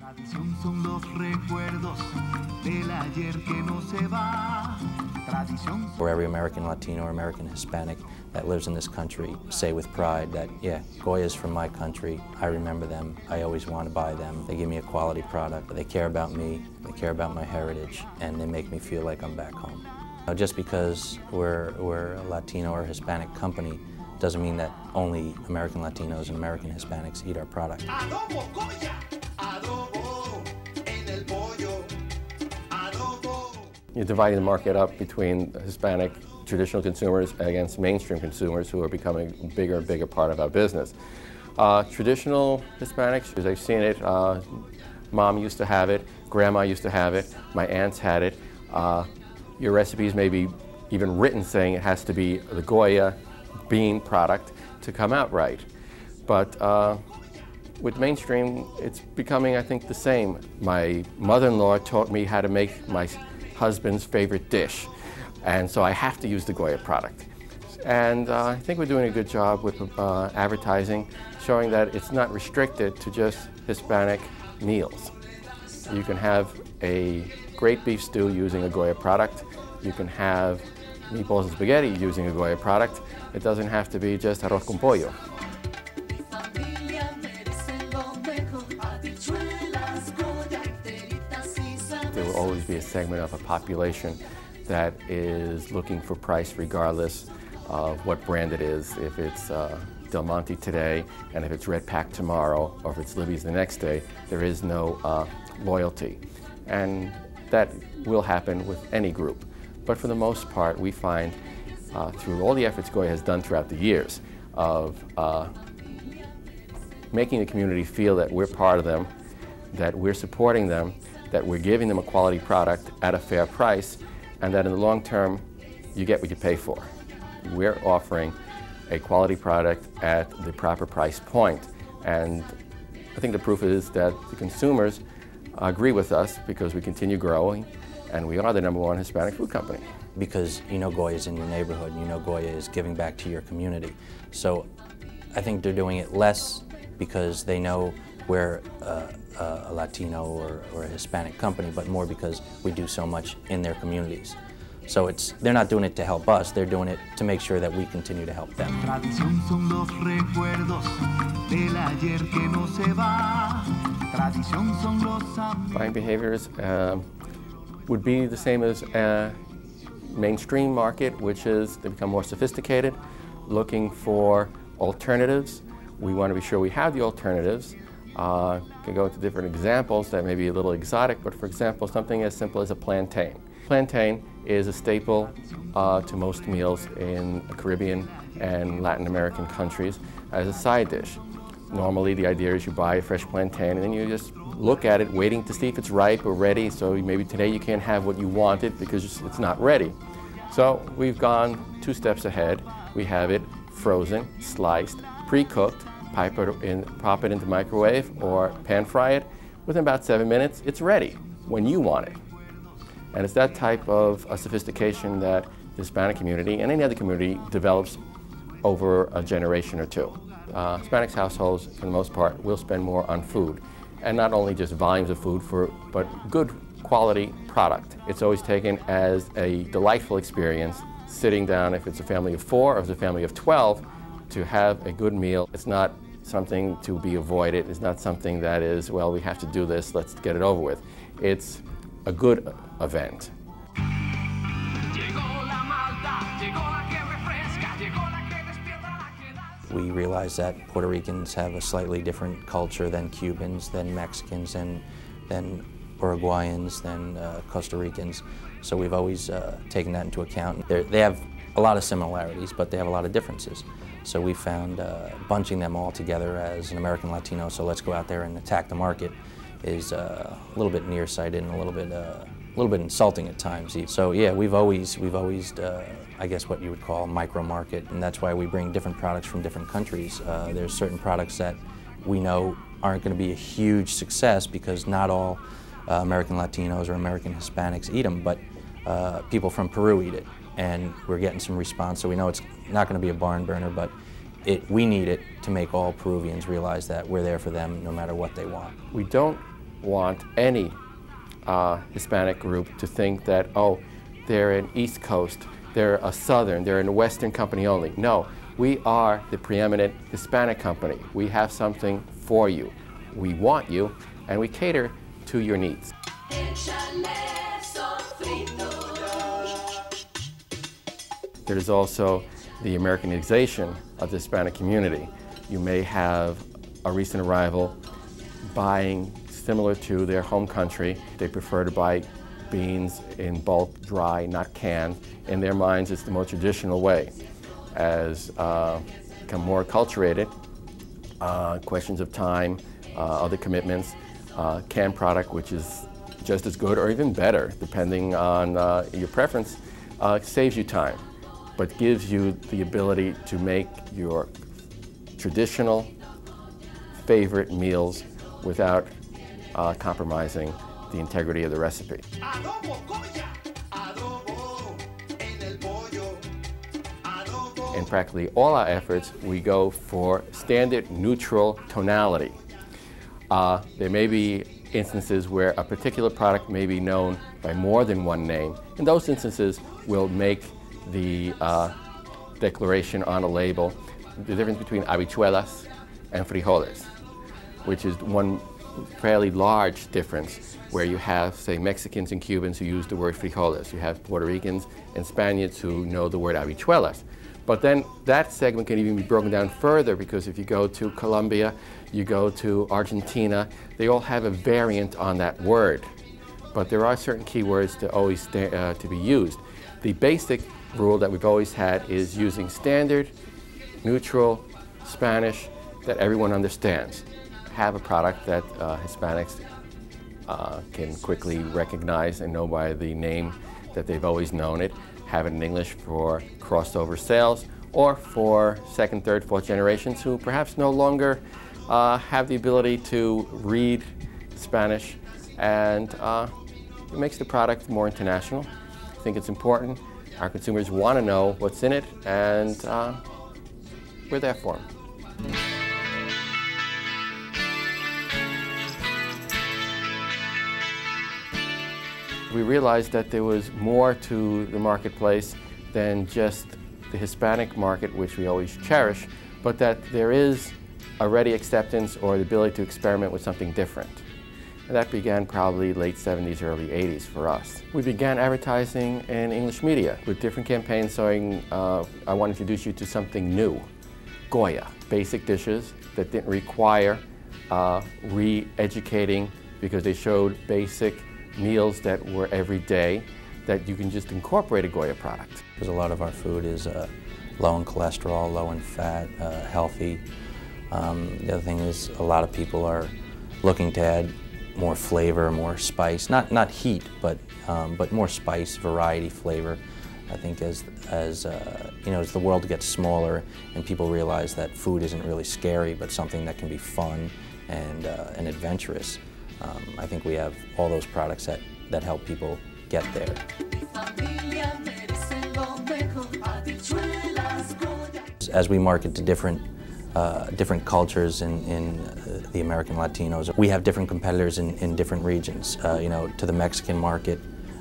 Tradición son los recuerdos del ayer que no se va. For every American Latino or American Hispanic that lives in this country, say with pride that, yeah, Goya's from my country, I remember them, I always want to buy them, they give me a quality product, they care about me, they care about my heritage, and they make me feel like I'm back home. Just because we're a Latino or Hispanic company doesn't mean that only American Latinos and American Hispanics eat our product. Adobo Goya, adobo en el pollo, adobo. You're dividing the market up between Hispanic traditional consumers against mainstream consumers who are becoming a bigger and bigger part of our business. Traditional Hispanics, as I've seen it, Mom used to have it, Grandma used to have it, my aunts had it. Your recipes may be even written saying it has to be the Goya bean product to come out right. But with mainstream, it's becoming, I think, the same. My mother-in-law taught me how to make my husband's favorite dish, and so I have to use the Goya product. And I think we're doing a good job with advertising, showing that it's not restricted to just Hispanic meals. You can have a great beef stew using a Goya product. You can have meatballs and spaghetti using a Goya product. It doesn't have to be just arroz con pollo. There will always be a segment of a population that is looking for price regardless of what brand it is. If it's Del Monte today, and if it's Red Pack tomorrow, or if it's Libby's the next day, there is no loyalty. And that will happen with any group. But for the most part, we find through all the efforts Goya has done throughout the years of making the community feel that we're part of them, that we're supporting them, that we're giving them a quality product at a fair price, and that in the long term, you get what you pay for. We're offering a quality product at the proper price point. And I think the proof is that the consumers agree with us because we continue growing, and we are the #1 Hispanic food company. Because you know Goya's in your neighborhood, you know Goya is giving back to your community. So I think they're doing it less because they know we're a Latino or a Hispanic company, but more because we do so much in their communities. So they're not doing it to help us, they're doing it to make sure that we continue to help them. Tradición son los recuerdos del ayer que no se va. Tradición son los Buying behaviors would be the same as mainstream market, which is they become more sophisticated, looking for alternatives. We want to be sure we have the alternatives. Can go into different examples that may be a little exotic, but for example, something as simple as a plantain. Plantain is a staple to most meals in Caribbean and Latin American countries as a side dish. Normally the idea is you buy a fresh plantain and then you just look at it waiting to see if it's ripe or ready, so maybe today you can't have what you wanted because it's not ready. So we've gone 2 steps ahead. We have it frozen, sliced, pre-cooked, pop it into microwave or pan fry it. Within about 7 minutes, it's ready when you want it. And it's that type of sophistication that the Hispanic community and any other community develops over a generation or two. Hispanic households, for the most part, will spend more on food. And not only just volumes of food, but good quality product. It's always taken as a delightful experience, sitting down, if it's a family of 4 or if it's a family of 12, to have a good meal. It's not something to be avoided. It's not something that is, well, we have to do this, let's get it over with. It's a good event. We realize that Puerto Ricans have a slightly different culture than Cubans, than Mexicans, than Uruguayans, than Costa Ricans. So we've always taken that into account. They have a lot of similarities, but they have a lot of differences. So we found bunching them all together as an American Latino, so let's go out there and attack the market, is a little bit nearsighted and a little bit insulting at times. So yeah, we've always I guess what you would call micro market, and that's why we bring different products from different countries. There's certain products that we know aren't going to be a huge success because not all American Latinos or American Hispanics eat them, but people from Peru eat it, and we're getting some response, so we know it's not going to be a barn burner, but we need it to make all Peruvians realize that we're there for them no matter what they want. We don't want any Hispanic group to think that, oh, they're an East Coast, they're a Southern, they're a Western company only. No, we are the preeminent Hispanic company. We have something for you. We want you, and we cater to your needs. There is also the Americanization of the Hispanic community. You may have a recent arrival buying similar to their home country. They prefer to buy beans in bulk, dry, not canned. In their minds, it's the more traditional way. As become more acculturated, questions of time, other commitments, canned product, which is just as good or even better, depending on your preference, saves you time, but gives you the ability to make your traditional favorite meals without compromising the integrity of the recipe. In practically all our efforts, we go for standard neutral tonality. There may be instances where a particular product may be known by more than one name. In those instances, we'll make the declaration on a label, the difference between habichuelas and frijoles, which is one fairly large difference where you have, say, Mexicans and Cubans who use the word frijoles. You have Puerto Ricans and Spaniards who know the word habichuelas. But then that segment can even be broken down further, because if you go to Colombia, you go to Argentina, they all have a variant on that word. But there are certain keywords to always to be used. The basic rule that we've always had is using standard, neutral, Spanish that everyone understands. Have a product that Hispanics can quickly recognize and know by the name that they've always known it. Have it in English for crossover sales, or for second, third, fourth generations who perhaps no longer have the ability to read Spanish, and it makes the product more international. I think it's important. Our consumers want to know what's in it, and we're there for them. We realized that there was more to the marketplace than just the Hispanic market, which we always cherish, but that there is a ready acceptance or the ability to experiment with something different. And that began probably late 70s, early 80s for us. We began advertising in English media with different campaigns saying, I want to introduce you to something new. Goya, basic dishes that didn't require re-educating, because they showed basic meals that were every day, that you can just incorporate a Goya product. Because a lot of our food is low in cholesterol, low in fat, healthy. The other thing is a lot of people are looking to add more flavor, more spice, not heat, but more spice, variety, flavor. I think as you know, as the world gets smaller and people realize that food isn't really scary, but something that can be fun and adventurous. I think we have all those products that help people get there. As we market to different cultures in the American Latinos, we have different competitors in different regions. You know, to the Mexican market,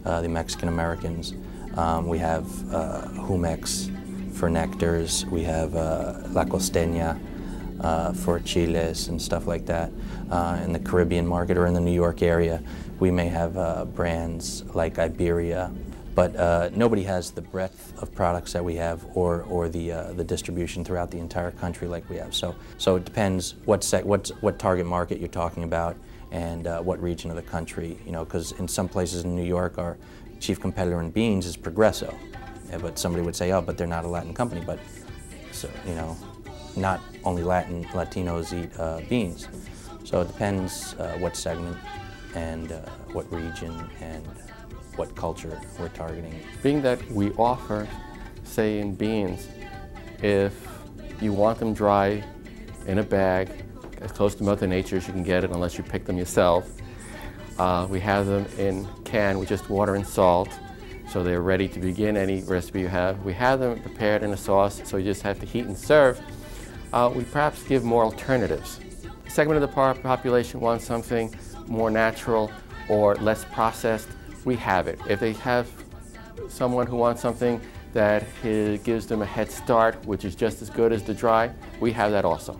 the Mexican Americans, we have Jumex for nectars, we have La Costeña for chiles and stuff like that. In the Caribbean market or in the New York area, we may have brands like Iberia, but nobody has the breadth of products that we have, or the distribution throughout the entire country like we have. So it depends what target market you're talking about and what region of the country. You know, because in some places in New York, our chief competitor in beans is Progresso, but somebody would say, oh, but they're not a Latin company. But so, you know, not only Latinos eat beans. So it depends what segment and what region and what culture we're targeting. Being that we offer, say in beans, if you want them dry in a bag, as close to Mother Nature as you can get it unless you pick them yourself, we have them in can with just water and salt, so they're ready to begin any recipe you have. We have them prepared in a sauce, so you just have to heat and serve. We perhaps give more alternatives. A segment of the population wants something more natural or less processed, we have it. If they have someone who wants something that gives them a head start, which is just as good as the dry, we have that also.